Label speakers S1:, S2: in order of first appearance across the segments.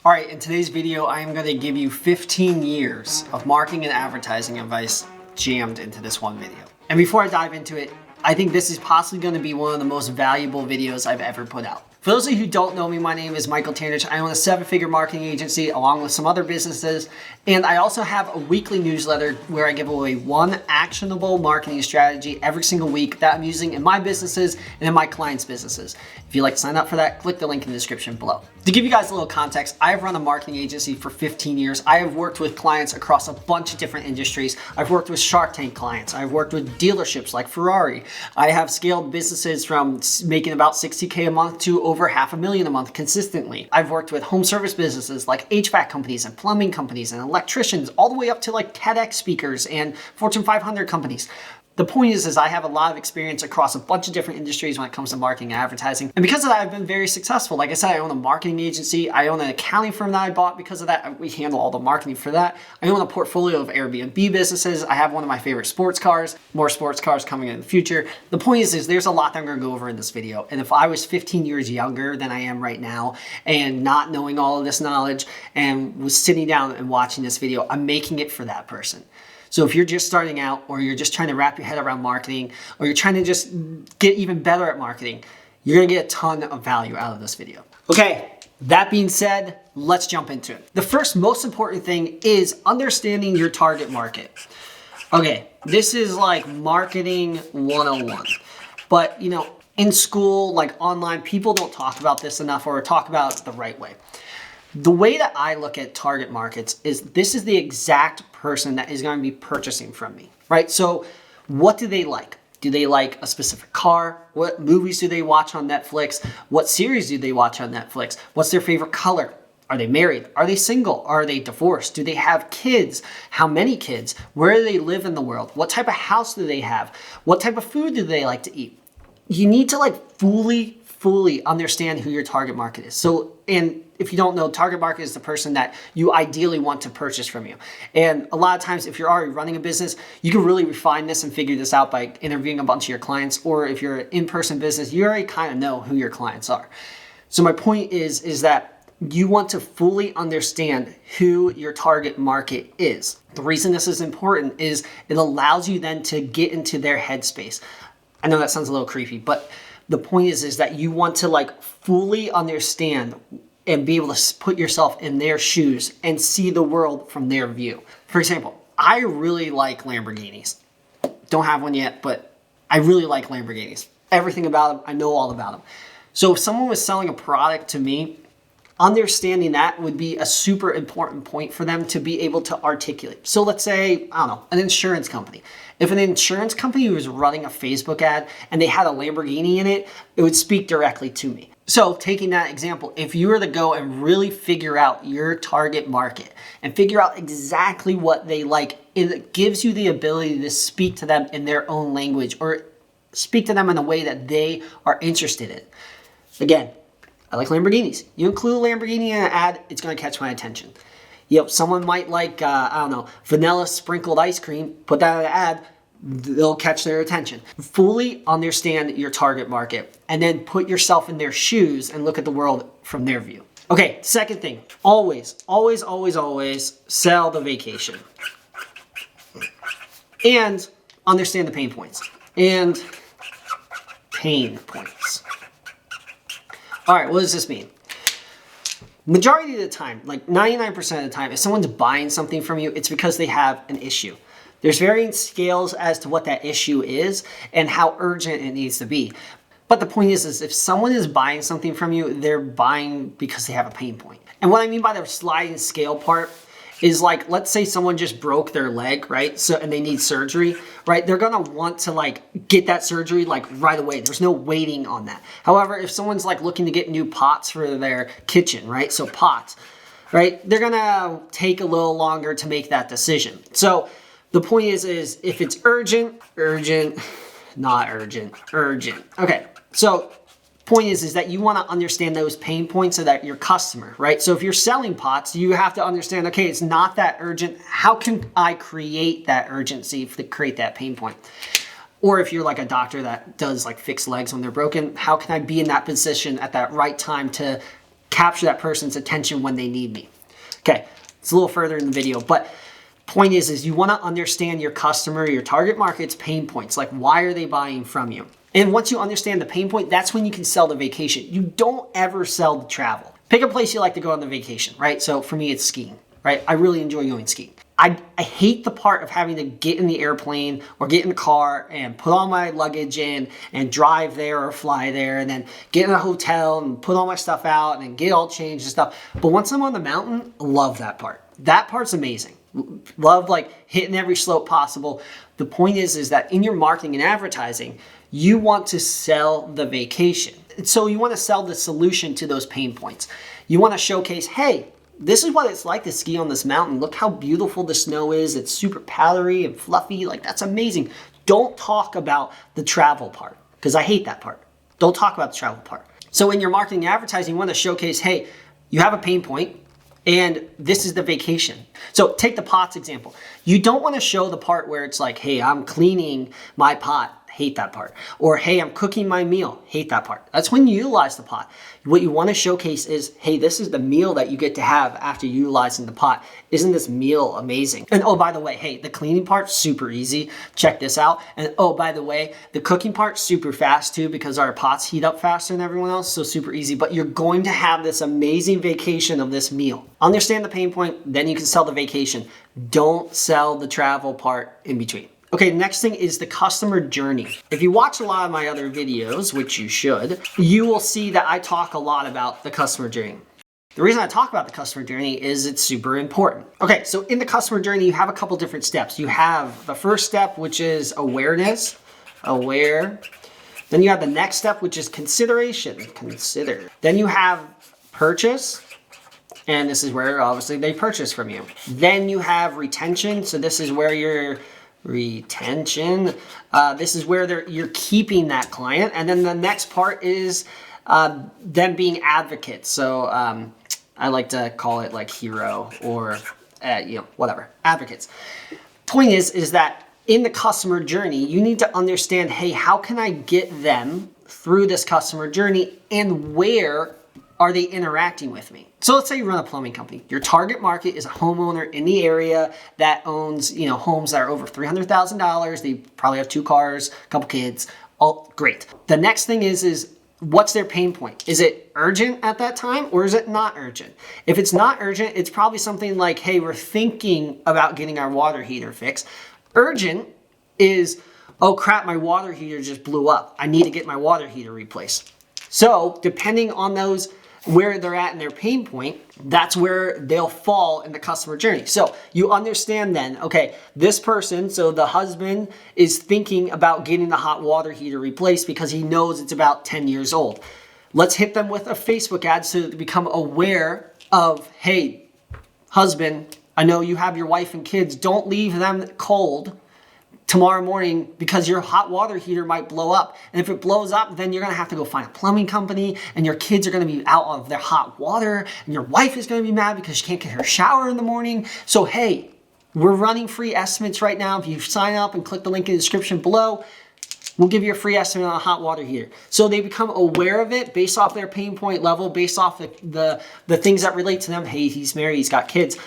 S1: All right, in today's video, I am going to give you 15 years of marketing and advertising advice jammed into this one video. And before I dive into it, I think this is possibly going to be one of the most valuable videos I've ever put out. For those of you who don't know me, my name is Michael Tannich. I own a 7-figure marketing agency along with some other businesses. And I also have a weekly newsletter where I give away one actionable marketing strategy every single week that I'm using in my businesses and in my clients' businesses. If you'd like to sign up for that, click the link in the description below. To give you guys a little context, I've run a marketing agency for 15 years. I have worked with clients across a bunch of different industries. I've worked with Shark Tank clients. I've worked with dealerships like Ferrari. I have scaled businesses from making about $60K a month to over $500,000 a month consistently. I've worked with home service businesses like HVAC companies and plumbing companies and electricians, all the way up to like TEDx speakers and Fortune 500 companies. The point is I have a lot of experience across a bunch of different industries when it comes to marketing and advertising. And because of that, I've been very successful. Like I said, I own a marketing agency. I own an accounting firm that I bought. Because of that, we handle all the marketing for that. I own a portfolio of Airbnb businesses. I have one of my favorite sports cars, more sports cars coming in the future. The point is there's a lot that I'm going to go over in this video. And if I was 15 years younger than I am right now and not knowing all of this knowledge and was sitting down and watching this video, I'm making it for that person. So if you're just starting out, or you're just trying to wrap your head around marketing, or you're trying to just get even better at marketing, you're gonna get a ton of value out of this video. Okay, that being said, let's jump into it. The first most important thing is understanding your target market. Okay, this is like marketing 101. But you know, in school, like online, people don't talk about this enough or talk about it the right way. The way that I look at target markets is this is the exact person that is going to be purchasing from me, right? So what do they like? Do they like a specific car? What movies do they watch on Netflix? What series do they watch on Netflix? What's their favorite color? Are they married? Are they single? Are they divorced? Do they have kids? How many kids? Where do they live in the world? What type of house do they have? What type of food do they like to eat? You need to like fully understand who your target market is. So, and if you don't know, target market is the person that you ideally want to purchase from you. And a lot of times, if you're already running a business, you can really refine this and figure this out by interviewing a bunch of your clients. Or if you're an in-person business, you already kind of know who your clients are. So my point is that you want to fully understand who your target market is. The reason this is important is it allows you then to get into their headspace. I know that sounds a little creepy, but the point is that you want to like fully understand and be able to put yourself in their shoes and see the world from their view. For example, I really like Lamborghinis. Don't have one yet, but I really like Lamborghinis. Everything about them, I know all about them. So if someone was selling a product to me, understanding that would be a super important point for them to be able to articulate. So let's say, I don't know, an insurance company. If an insurance company was running a Facebook ad and they had a Lamborghini in it, it would speak directly to me. So taking that example, if you were to go and really figure out your target market and figure out exactly what they like, it gives you the ability to speak to them in their own language or speak to them in a way that they are interested in. Again, I like Lamborghinis. You include a Lamborghini in an ad, it's going to catch my attention. You know, someone might like, I don't know, vanilla sprinkled ice cream, put that in an ad, they'll catch their attention. Fully understand your target market and then put yourself in their shoes and look at the world from their view. Okay, second thing, always sell the vacation. And understand the pain points. All right, what does this mean? Majority of the time, like 99% of the time, if someone's buying something from you, it's because they have an issue. There's varying scales as to what that issue is and how urgent it needs to be. But the point is if someone is buying something from you, they're buying because they have a pain point. And what I mean by the sliding scale part is like, let's say someone just broke their leg, right? So, and they need surgery, right? They're gonna want to like get that surgery like right away. There's no waiting on that. However, if someone's like looking to get new pots for their kitchen, right? So pots, right? They're gonna take a little longer to make that decision. So the point is if it's urgent, not urgent. Okay, so point is that you want to understand those pain points so that your customer, right? So if you're selling pots, you have to understand, okay, it's not that urgent. How can I create that urgency to create that pain point? Or if you're like a doctor that does like fix legs when they're broken, how can I be in that position at that right time to capture that person's attention when they need me. Okay, it's a little further in the video, but point is you want to understand your customer, your target market's pain points. Like, why are they buying from you? And once you understand the pain point, that's when you can sell the vacation. You don't ever sell the travel. Pick a place you like to go on the vacation, right? So for me, it's skiing, right? I really enjoy going skiing. I hate the part of having to get in the airplane or get in the car and put all my luggage in and drive there or fly there and then get in a hotel and put all my stuff out and then get all changed and stuff. But once I'm on the mountain, I love that part. That part's amazing. Love like hitting every slope possible. The point is that in your marketing and advertising, you want to sell the vacation. So you want to sell the solution to those pain points. You want to showcase, hey, this is what it's like to ski on this mountain. Look how beautiful the snow is. It's super powdery and fluffy. Like, that's amazing. Don't talk about the travel part, because I hate that part. Don't talk about the travel part. So in your marketing and advertising, you want to showcase, hey, you have a pain point and this is the vacation. So take the pots example. You don't want to show the part where it's like, hey, I'm cleaning my pot. Hate that part. Or, hey, I'm cooking my meal. Hate that part. That's when you utilize the pot. What you want to showcase is, hey, this is the meal that you get to have after utilizing the pot. Isn't this meal amazing? And oh, by the way, hey, the cleaning part, super easy. Check this out. And oh, by the way, the cooking part, super fast too, because our pots heat up faster than everyone else, so super easy. But you're going to have this amazing vacation of this meal. Understand the pain point, then you can sell the vacation. Don't sell the travel part in between. Okay, next thing is the customer journey. If you watch a lot of my other videos, which you should, you will see that I talk a lot about the customer journey. The reason I talk about the customer journey is it's super important. Okay, so in the customer journey, you have a couple different steps. You have the first step, which is awareness, aware. Then you have the next step, which is consideration, consider. Then you have purchase, and this is where obviously they purchase from you. Then you have retention, so this is where you're retention. This is where you're keeping that client. And then the next part is them being advocates. So I like to call it like hero or, whatever, advocates. Point is that in the customer journey, you need to understand, hey, how can I get them through this customer journey and where are they interacting with me? So let's say you run a plumbing company. Your target market is a homeowner in the area that owns, homes that are over $300,000. They probably have 2 cars, a couple kids. All great. The next thing is what's their pain point? Is it urgent at that time or is it not urgent? If it's not urgent, it's probably something like, hey, we're thinking about getting our water heater fixed. Urgent is, oh crap, my water heater just blew up. I need to get my water heater replaced. So depending on those, where they're at in their pain point, that's where they'll fall in the customer journey. So you understand then, okay, this person, so the husband is thinking about getting the hot water heater replaced because he knows it's about 10 years old. Let's hit them with a Facebook ad so that they become aware of, hey, husband, I know you have your wife and kids, don't leave them cold tomorrow morning because your hot water heater might blow up. And if it blows up, then you're gonna have to go find a plumbing company and your kids are gonna be out of their hot water and your wife is gonna be mad because she can't get her shower in the morning. So hey, we're running free estimates right now. If you sign up and click the link in the description below, we'll give you a free estimate on a hot water heater. So they become aware of it based off their pain point level, based off the things that relate to them. Hey, he's married, he's got kids.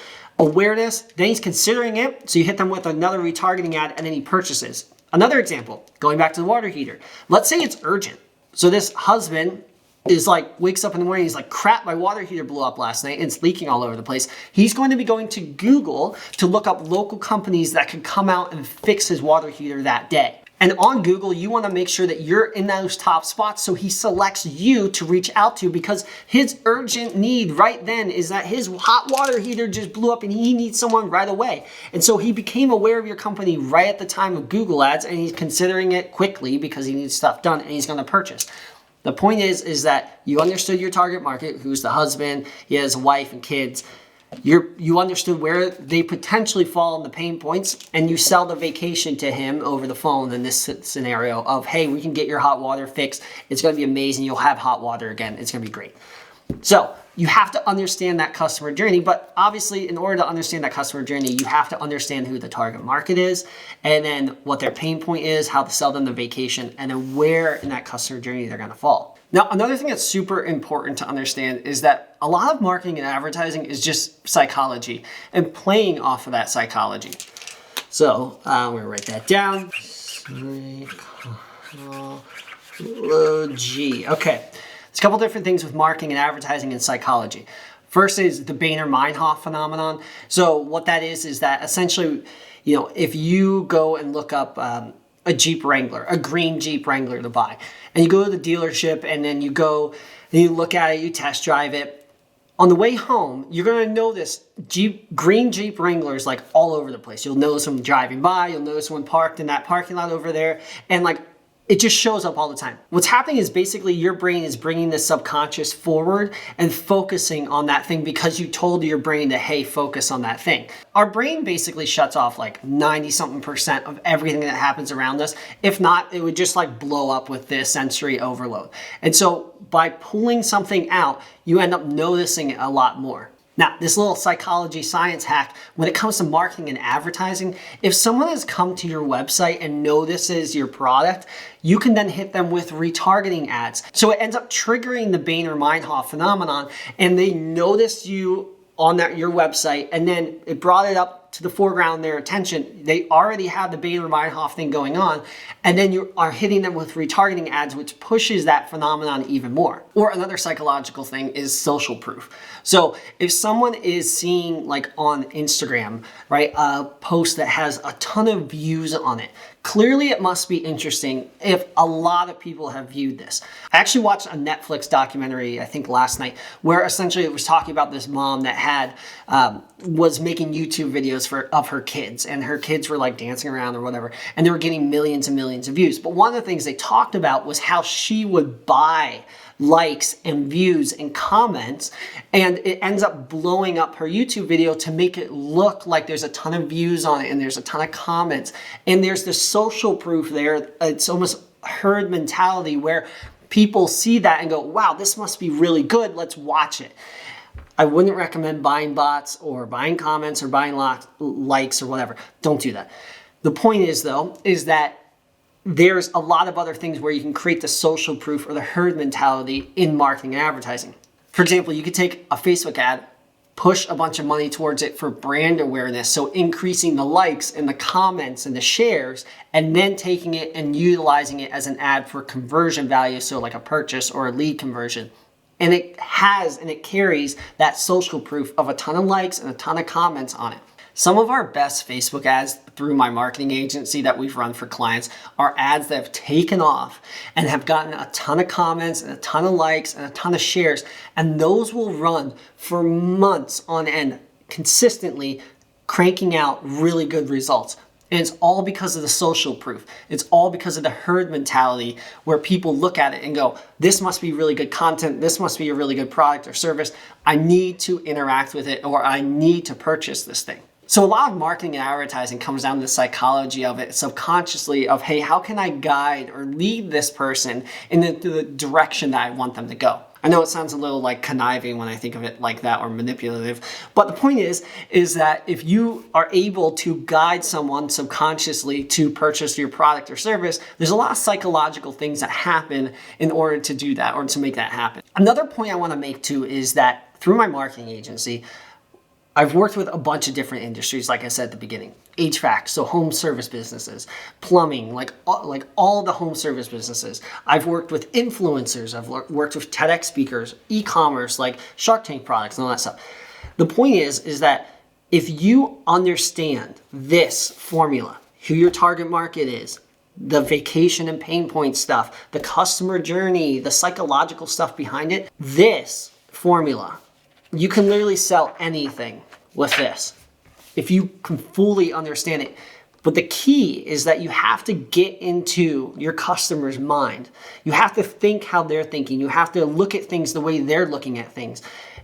S1: Awareness, then he's considering it, so you hit them with another retargeting ad and then he purchases. Another example, going back to the water heater. Let's say it's urgent. So this husband is like, wakes up in the morning, he's like, crap, my water heater blew up last night and it's leaking all over the place. He's going to be going to Google to look up local companies that could come out and fix his water heater that day. And on Google, you want to make sure that you're in those top spots so he selects you to reach out to because his urgent need right then is that his hot water heater just blew up and he needs someone right away. And so he became aware of your company right at the time of Google ads and he's considering it quickly because he needs stuff done and he's going to purchase. The point is that you understood your target market, who's the husband, he has a wife and kids. You understood where they potentially fall in the pain points and you sell the vacation to him over the phone in this scenario of, hey, we can get your hot water fixed. It's going to be amazing. You'll have hot water again. It's going to be great. So you have to understand that customer journey, but obviously in order to understand that customer journey, you have to understand who the target market is and then what their pain point is, how to sell them the vacation, and then where in that customer journey they're going to fall. Now, another thing that's super important to understand is that a lot of marketing and advertising is just psychology and playing off of that psychology. So I'm gonna write that down. Psychology. Okay, there's a couple different things with marketing and advertising and psychology. First is the Boehner-Meinhof phenomenon. So what that is that essentially, if you go and look up a Jeep Wrangler, a green Jeep Wrangler to buy, and you go to the dealership and then you go and you look at it, you test drive it. On the way home, you're gonna notice green Jeep Wranglers like all over the place. You'll notice them driving by, you'll notice one parked in that parking lot over there, and like it just shows up all the time. What's happening is basically your brain is bringing the subconscious forward and focusing on that thing because you told your brain to, hey, focus on that thing. Our brain basically shuts off like 90-something% of everything that happens around us. If not, it would just like blow up with this sensory overload. And so by pulling something out, you end up noticing it a lot more. Now, this little psychology science hack, when it comes to marketing and advertising, if someone has come to your website and notices your product, you can then hit them with retargeting ads. So it ends up triggering the Boehner-Meinhof phenomenon, and they notice you on your website, and then it brought it up to the foreground, their attention. They already have the Boehner-Meinhof thing going on, and then you are hitting them with retargeting ads, which pushes that phenomenon even more. Or another psychological thing is social proof. So if someone is seeing like on Instagram, right, a post that has a ton of views on it, clearly it must be interesting if a lot of people have viewed this. I actually watched a Netflix documentary, I think last night, where essentially it was talking about this mom that was making YouTube videos of her kids, and her kids were like dancing around or whatever, and they were getting millions and millions of views. But one of the things they talked about was how she would buy likes and views and comments, and it ends up blowing up her YouTube video to make it look like there's a ton of views on it and there's a ton of comments, and there's the social proof there. It's almost herd mentality where people see that and go, wow, this must be really good, let's watch it. I wouldn't recommend buying bots or buying comments or buying likes or whatever. Don't do that. The point is though, is that there's a lot of other things where you can create the social proof or the herd mentality in marketing and advertising. For example, you could take a Facebook ad, push a bunch of money towards it for brand awareness, so increasing the likes and the comments and the shares, and then taking it and utilizing it as an ad for conversion value, so like a purchase or a lead conversion. And it carries that social proof of a ton of likes and a ton of comments on it. Some of our best Facebook ads through my marketing agency that we've run for clients are ads that have taken off and have gotten a ton of comments and a ton of likes and a ton of shares. And those will run for months on end, consistently cranking out really good results. And it's all because of the social proof. It's all because of the herd mentality where people look at it and go, this must be really good content. This must be a really good product or service. I need to interact with it, or I need to purchase this thing. So a lot of marketing and advertising comes down to the psychology of it subconsciously of, hey, how can I guide or lead this person in the direction that I want them to go? I know it sounds a little like conniving when I think of it like that, or manipulative, but the point is that if you are able to guide someone subconsciously to purchase your product or service, there's a lot of psychological things that happen in order to do that or to make that happen. Another point I want to make too is that through my marketing agency, I've worked with a bunch of different industries, like I said at the beginning. HVAC, so home service businesses, plumbing, like all the home service businesses. I've worked with influencers, I've worked with TEDx speakers, e-commerce, like Shark Tank products and all that stuff. The point is that if you understand this formula, who your target market is, the vacation and pain point stuff, the customer journey, the psychological stuff behind it, this formula, you can literally sell anything with this if you can fully understand it. But the key is that you have to get into your customer's mind. You have to think how they're thinking. You have to look at things the way they're looking at things.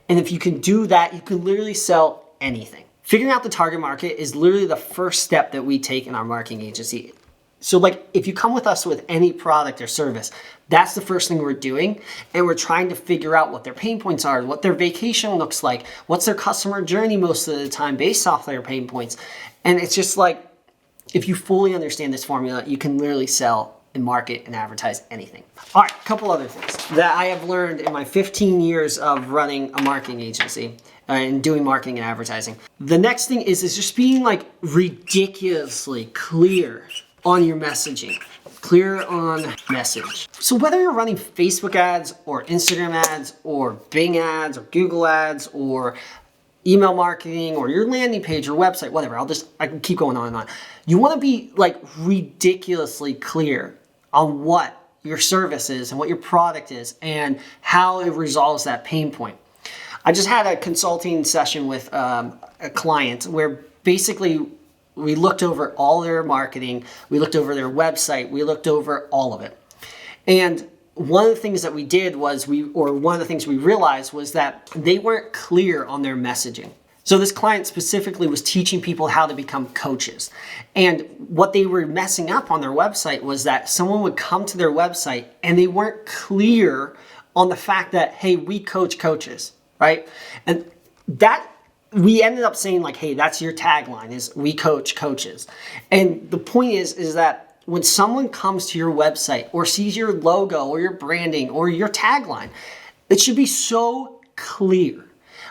S1: And if you can do that, you can literally sell anything. Figuring out the target market is literally the first step that we take in our marketing agency. So like if you come with us with any product or service, that's the first thing we're doing. And we're trying to figure out what their pain points are, what their vacation looks like, what's their customer journey most of the time based off their pain points. And it's just like, if you fully understand this formula, you can literally sell and market and advertise anything. All right, a couple other things that I have learned in my 15 years of running a marketing agency and doing marketing and advertising. The next thing is just being like ridiculously clear on your messaging. Clear on message. So whether you're running Facebook ads or Instagram ads or Bing ads or Google ads or email marketing or your landing page or website, whatever, I can keep going on and on. You want to be like ridiculously clear on what your service is and what your product is and how it resolves that pain point. I just had a consulting session with a client where basically we looked over all their marketing, we looked over their website, we looked over all of it. And one of the things that we did was one of the things we realized was that they weren't clear on their messaging. So this client specifically was teaching people how to become coaches. And what they were messing up on their website was that someone would come to their website and they weren't clear on the fact that, hey, we coach coaches, right? And that we ended up saying like, hey, that's your tagline is we coach coaches. And the point is that when someone comes to your website or sees your logo or your branding or your tagline, it should be so clear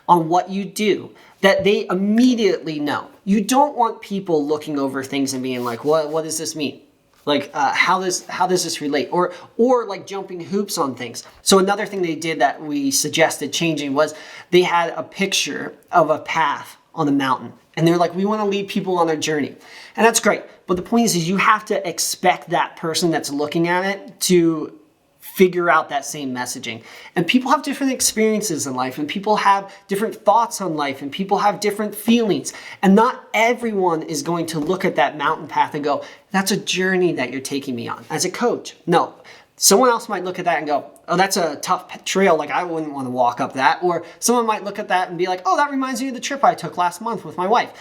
S1: on what you do that they immediately know. You don't want people looking over things and being like, what does this mean? Like, how does this relate? Or like jumping hoops on things. So another thing they did that we suggested changing was they had a picture of a path on the mountain. And they're like, we want to lead people on their journey. And that's great. But the point is you have to expect that person that's looking at it to figure out that same messaging. And people have different experiences in life, and people have different thoughts on life, and people have different feelings. And not everyone is going to look at that mountain path and go, that's a journey that you're taking me on as a coach. No, someone else might look at that and go, oh, that's a tough trail. Like I wouldn't want to walk up that. Or someone might look at that and be like, oh, that reminds me of the trip I took last month with my wife.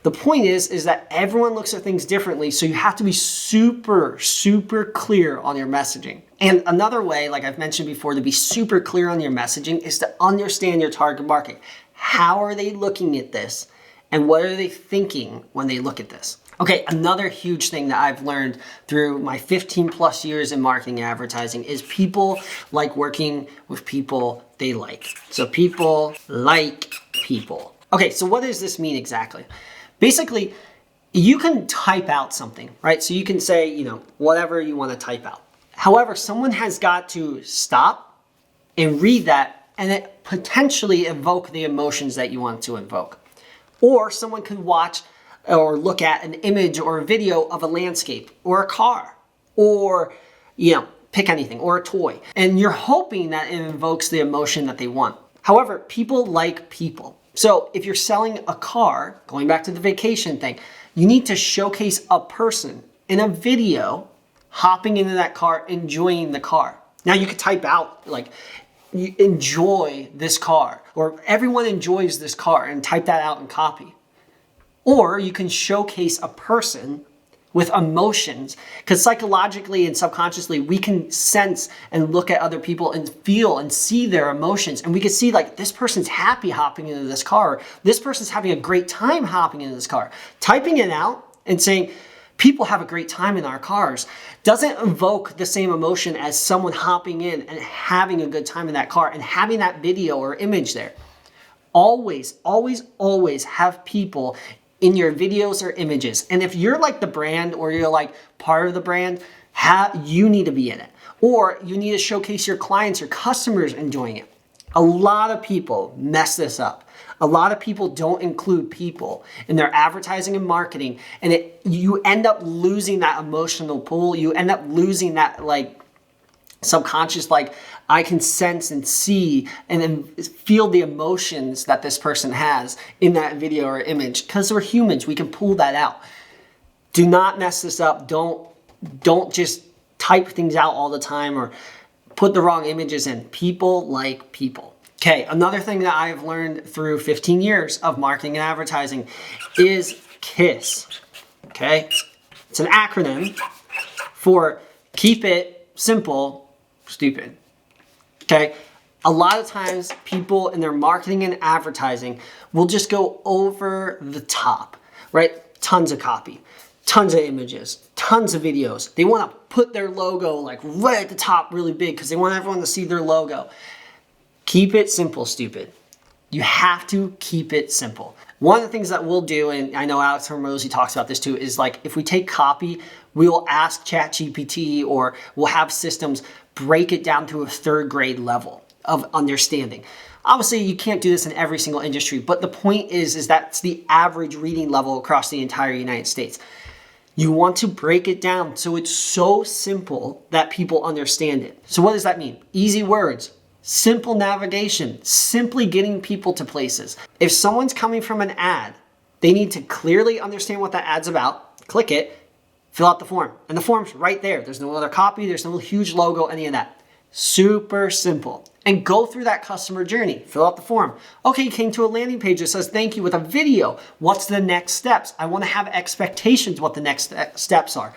S1: The point is that everyone looks at things differently, so you have to be super, super clear on your messaging. And another way, like I've mentioned before, to be super clear on your messaging is to understand your target market. How are they looking at this? And what are they thinking when they look at this? Okay, another huge thing that I've learned through my 15 plus years in marketing and advertising is people like working with people they like. So people like people. Okay, so what does this mean exactly? Basically, you can type out something, right? So you can say, whatever you want to type out. However, someone has got to stop and read that and it potentially evoke the emotions that you want to invoke. Or someone could watch or look at an image or a video of a landscape or a car or, pick anything, or a toy. And you're hoping that it invokes the emotion that they want. However, people like people. So if you're selling a car, going back to the vacation thing, you need to showcase a person in a video hopping into that car, enjoying the car. Now you could type out like, you enjoy this car, or everyone enjoys this car, and type that out and copy. Or you can showcase a person with emotions, because psychologically and subconsciously we can sense and look at other people and feel and see their emotions, and we can see like this person's happy hopping into this car, this person's having a great time hopping into this car. Typing it out and saying people have a great time in our cars doesn't evoke the same emotion as someone hopping in and having a good time in that car and having that video or image there. Always, always, always have people in your videos or images. And if you're like the brand or you're like part of the brand, you need to be in it. Or you need to showcase your clients, your customers enjoying it. A lot of people mess this up. A lot of people don't include people in their advertising and marketing, and you end up losing that emotional pull. You end up losing that like subconscious, like I can sense and see and then feel the emotions that this person has in that video or image, because we're humans, we can pull that out. Do not mess this up. Don't just type things out all the time or put the wrong images in. People like people. Okay, another thing that I've learned through 15 years of marketing and advertising is KISS. Okay, it's an acronym for keep it simple, stupid. Okay, a lot of times people in their marketing and advertising will just go over the top, right? Tons of copy. tons of images, tons of videos. They want to put their logo like right at the top really big because they want everyone to see their logo. Keep it simple, stupid. You have to keep it simple. One of the things that we'll do, and I know Alex Hormozy talks about this too, is like if we take copy, we will ask ChatGPT or we'll have systems break it down to a third grade level of understanding. Obviously, you can't do this in every single industry, but the point is that's the average reading level across the entire United States. You want to break it down so it's so simple that people understand it. So what does that mean? Easy words, simple navigation, simply getting people to places. If someone's coming from an ad, they need to clearly understand what that ad's about, click it, fill out the form. And the form's right there. There's no other copy, there's no huge logo, any of that. Super simple. And go through that customer journey. Fill out the form. Okay, you came to a landing page that says thank you with a video. What's the next steps? I want to have expectations what the next steps are.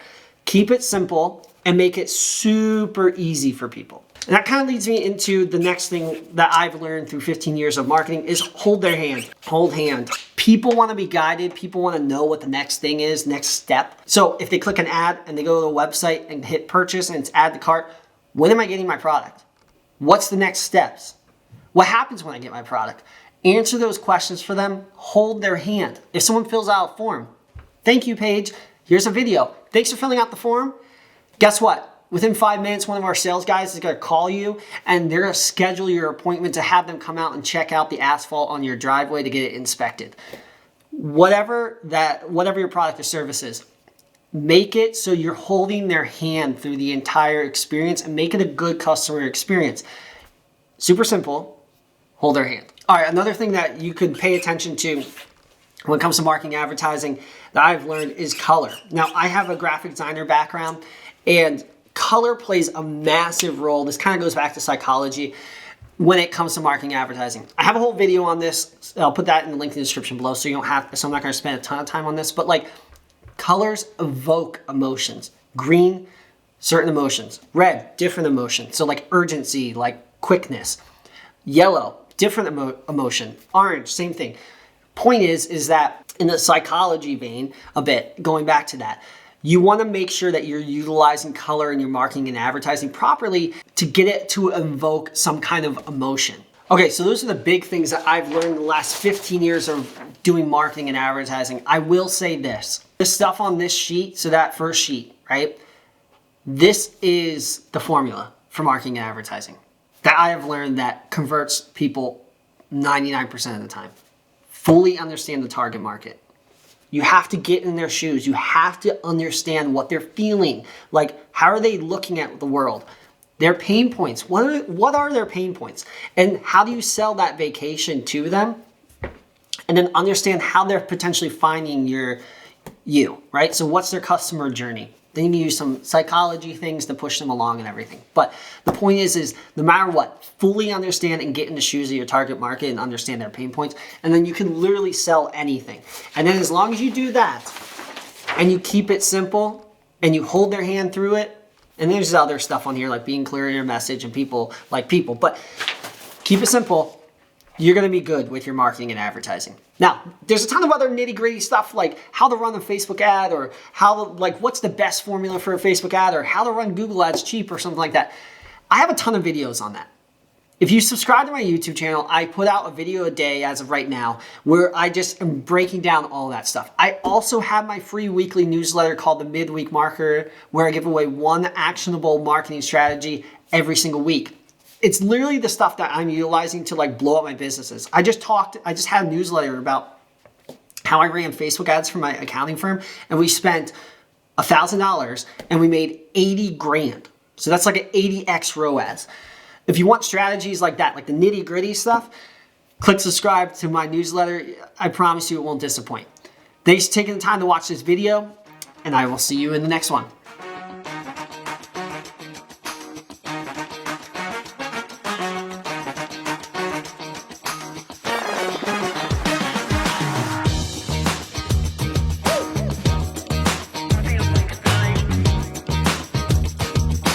S1: Keep it simple and make it super easy for people. And that kind of leads me into the next thing that I've learned through 15 years of marketing is hold their hand. Hold hand. People want to be guided. People want to know what the next thing is, next step. So if they click an ad and they go to the website and hit purchase and it's add to cart, when am I getting my product? What's the next steps? What happens when I get my product? Answer those questions for them. Hold their hand. If someone fills out a form, thank you, Paige. Here's a video. Thanks for filling out the form. Guess what? Within 5 minutes, one of our sales guys is going to call you and they're going to schedule your appointment to have them come out and check out the asphalt on your driveway to get it inspected. Whatever your product or service is, make it so you're holding their hand through the entire experience and make it a good customer experience. Super simple, hold their hand. All right, another thing that you could pay attention to when it comes to marketing advertising that I've learned is color. Now, I have a graphic designer background and color plays a massive role. This kind of goes back to psychology when it comes to marketing advertising. I have a whole video on this. I'll put that in the link in the description below so you don't have, so I'm not going to spend a ton of time on this, but like colors evoke emotions. Green, certain emotions. Red, different emotions. So like urgency, like quickness. Yellow, different emotion. Orange, same thing. Point is that in the psychology vein, a bit, going back to that, you want to make sure that you're utilizing color in your marketing and advertising properly to get it to evoke some kind of emotion. Okay, so those are the big things that I've learned in the last 15 years of doing marketing and advertising. I will say this. The stuff on this sheet, so that first sheet, right? This is the formula for marketing and advertising that I have learned that converts people 99% of the time. Fully understand the target market. You have to get in their shoes. You have to understand what they're feeling. Like, how are they looking at the world? Their pain points. What are their pain points? And how do you sell that vacation to them? And then understand how they're potentially finding you, right? So what's their customer journey? Then you can use some psychology things to push them along and everything. But the point is no matter what, fully understand and get in the shoes of your target market and understand their pain points. And then you can literally sell anything. And then as long as you do that and you keep it simple and you hold their hand through it, and there's other stuff on here like being clear in your message and people like people, but keep it simple. You're going to be good with your marketing and advertising. Now, there's a ton of other nitty-gritty stuff like how to run a Facebook ad or what's the best formula for a Facebook ad or how to run Google ads cheap or something like that. I have a ton of videos on that. If you subscribe to my YouTube channel, I put out a video a day as of right now where I just am breaking down all that stuff. I also have my free weekly newsletter called the Midweek Marketer where I give away one actionable marketing strategy every single week. It's literally the stuff that I'm utilizing to like blow up my businesses. I just had a newsletter about how I ran Facebook ads for my accounting firm and we spent $1,000 and we made 80 grand. So that's like an 80x ROAS. If you want strategies like that, like the nitty gritty stuff, click subscribe to my newsletter. I promise you it won't disappoint. Thanks for taking the time to watch this video and I will see you in the next one.